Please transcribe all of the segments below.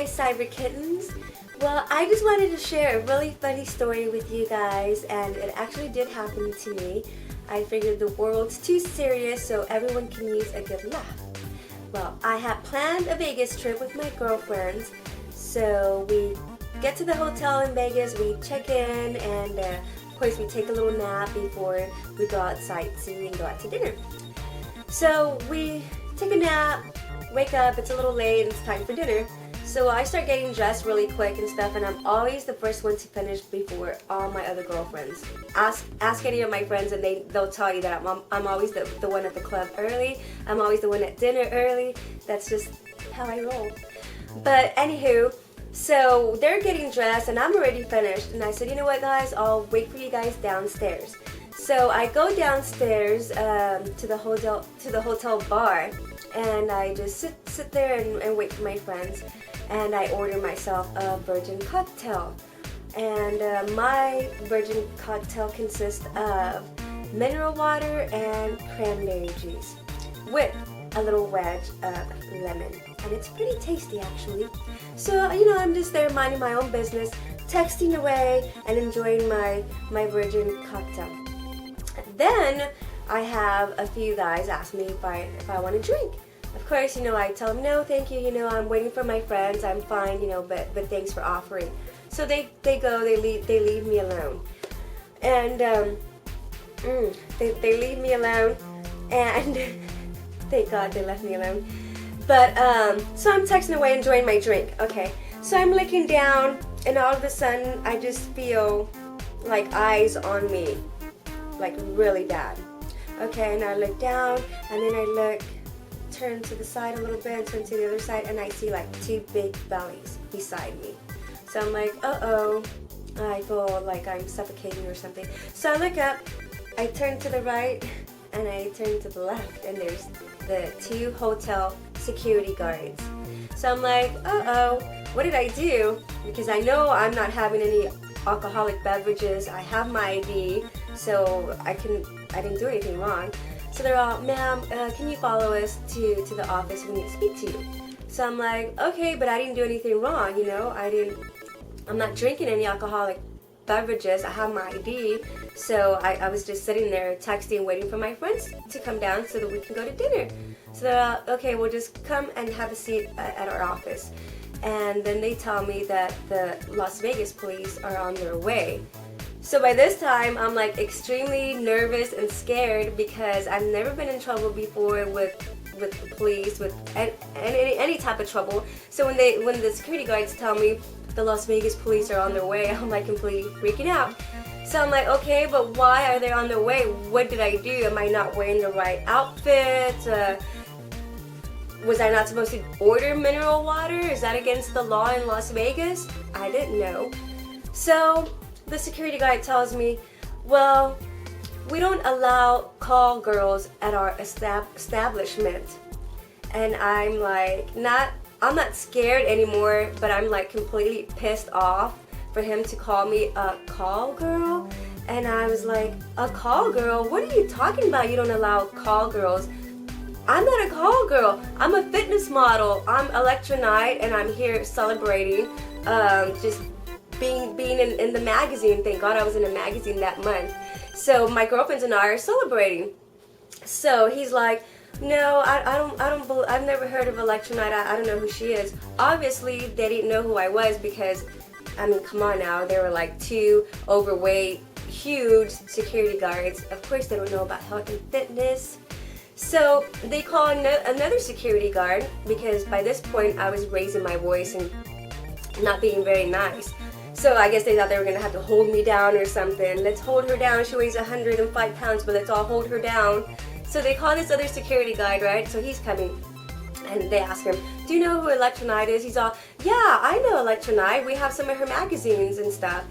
My Cyber Kittens. Well, I just wanted to share a really funny story with you guys, and it actually did happen to me. I figured the world's too serious, so everyone can use a good laugh. Well, I had planned a Vegas trip with my girlfriends, so we get to the hotel in Vegas, we check in, and of course we take a little nap before we go out sightseeing and go out to dinner. So we take a nap, wake up, it's a little late, and it's time for dinner. So I start getting dressed really quick and stuff, and I'm always the first one to finish before all my other girlfriends. Ask any of my friends and they'll tell you that I'm always the one at the club early. I'm always the one at dinner early. That's just how I roll. But anywho, so they're getting dressed and I'm already finished, and I said, you know what guys, I'll wait for you guys downstairs. So I go downstairs to the hotel bar, and I just sit there and wait for my friends, and I order myself a virgin cocktail. And my virgin cocktail consists of mineral water and cranberry juice with a little wedge of lemon, and it's pretty tasty actually. So I'm just there minding my own business, texting away and enjoying my virgin cocktail. Then I have a few guys ask me if I want to drink. Of course, I tell them no, thank you. I'm waiting for my friends. I'm fine, but thanks for offering. So they go. They leave me alone, and they leave me alone, and thank God they left me alone. But so I'm texting away, enjoying my drink. Okay, so I'm looking down, and all of a sudden I just feel like eyes on me. Like really bad. Okay, and I look down, and then I turn to the side a little bit, and turn to the other side, and I see like two big bellies beside me. So I'm like, uh-oh, I feel like I'm suffocating or something. So I look up, I turn to the right, and I turn to the left, and there's the two hotel security guards. So I'm like, uh-oh, what did I do? Because I know I'm not having any alcoholic beverages. I have my ID, so I didn't do anything wrong. So they're all, ma'am, can you follow us to the office? We need to speak to you. So I'm like, okay, but I didn't do anything wrong, I'm not drinking any alcoholic beverages. I have my ID. So I was just sitting there texting, waiting for my friends to come down so that we can go to dinner. So they're all, okay, we'll just come and have a seat at our office. And then they tell me that the Las Vegas police are on their way. So by this time, I'm like extremely nervous and scared because I've never been in trouble before with the police, with any type of trouble. So when the security guards tell me the Las Vegas police are on their way, I'm like completely freaking out. So I'm like, okay, but why are they on their way? What did I do? Am I not wearing the right outfit? Was I not supposed to order mineral water? Is that against the law in Las Vegas? I didn't know. So the security guard tells me, well, we don't allow call girls at our establishment. And I'm like, I'm not scared anymore, but I'm like completely pissed off for him to call me a call girl. And I was like, a call girl? What are you talking about? You don't allow call girls. I'm not a call girl. I'm a fitness model. I'm Electronite, and I'm here celebrating just being in the magazine. Thank God I was in a magazine that month. So my girlfriends and I are celebrating. So he's like, no, I've never heard of Electronite. I don't know who she is. Obviously, they didn't know who I was because, come on now. They were like two overweight, huge security guards. Of course, they don't know about health and fitness. So they call another security guard because by this point I was raising my voice and not being very nice. So I guess they thought they were going to have to hold me down or something. Let's hold her down. She weighs 105 pounds, but let's all hold her down. So they call this other security guard, right? So he's coming, and they ask him, do you know who Electronite is? He's all, yeah, I know Electronite. We have some of her magazines and stuff.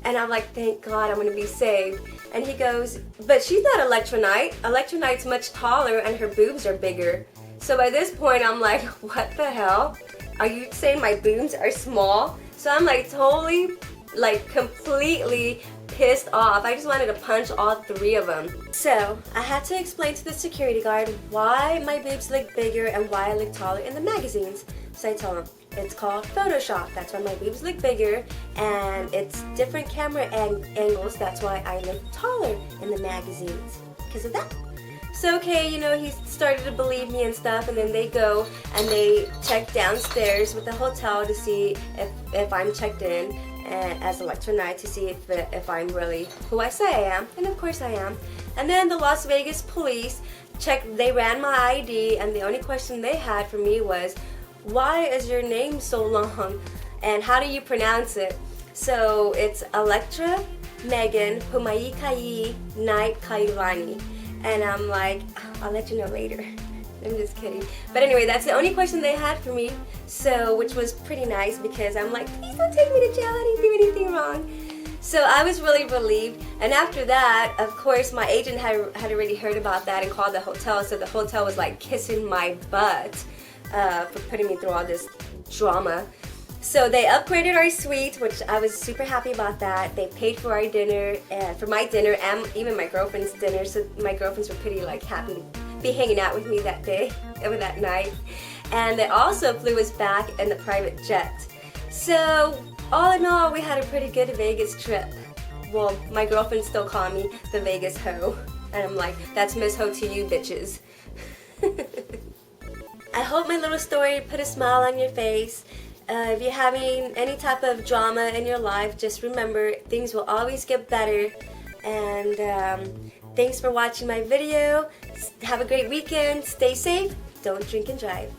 And I'm like, thank God I'm going to be saved. And he goes, but she's not Electronite. Electronite's much taller and her boobs are bigger. So by this point, I'm like, what the hell? Are you saying my boobs are small? So I'm like totally, like completely pissed off. I just wanted to punch all 3 of them. So I had to explain to the security guard why my boobs look bigger and why I look taller in the magazines. So I told him, it's called Photoshop. That's why my boobs look bigger, and it's different camera angles. That's why I look taller in the magazines because of that. So okay, you know, he started to believe me and stuff, and then they go and they check downstairs with the hotel to see if I'm checked in and as Electra Knight, to see if I'm really who I say I am, and of course I am. And then the Las Vegas police checked, they ran my ID, and the only question they had for me was, why is your name so long and how do you pronounce it? So it's Electra Megan Pomaika'i Knight Kailani. And I'm like, I'll let you know later. I'm just kidding. But anyway, that's the only question they had for me. So, which was pretty nice because I'm like, please don't take me to jail. I didn't do anything wrong. So I was really relieved. And after that, of course, my agent had already heard about that and called the hotel. So the hotel was like kissing my butt for putting me through all this drama. So they upgraded our suite, which I was super happy about that. They paid for our dinner, and for my dinner and even my girlfriend's dinner. So my girlfriends were pretty like happy to be hanging out with me that day, or that night. And they also flew us back in the private jet. So all in all, we had a pretty good Vegas trip. Well, my girlfriends still call me the Vegas hoe. And I'm like, that's Miss Ho to you bitches. I hope my little story put a smile on your face. If you're having any type of drama in your life, just remember things will always get better. And thanks for watching my video. Have a great weekend. Stay safe. Don't drink and drive.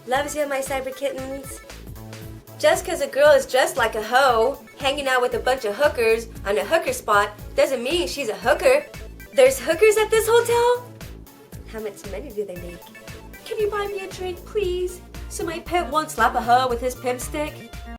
Loves you, my cyber kittens. Just because a girl is dressed like a hoe, hanging out with a bunch of hookers on a hooker spot, doesn't mean she's a hooker. There's hookers at this hotel? How much money do they make? Can you buy me a drink, please? So my pimp won't slap a hoe with his pimp stick?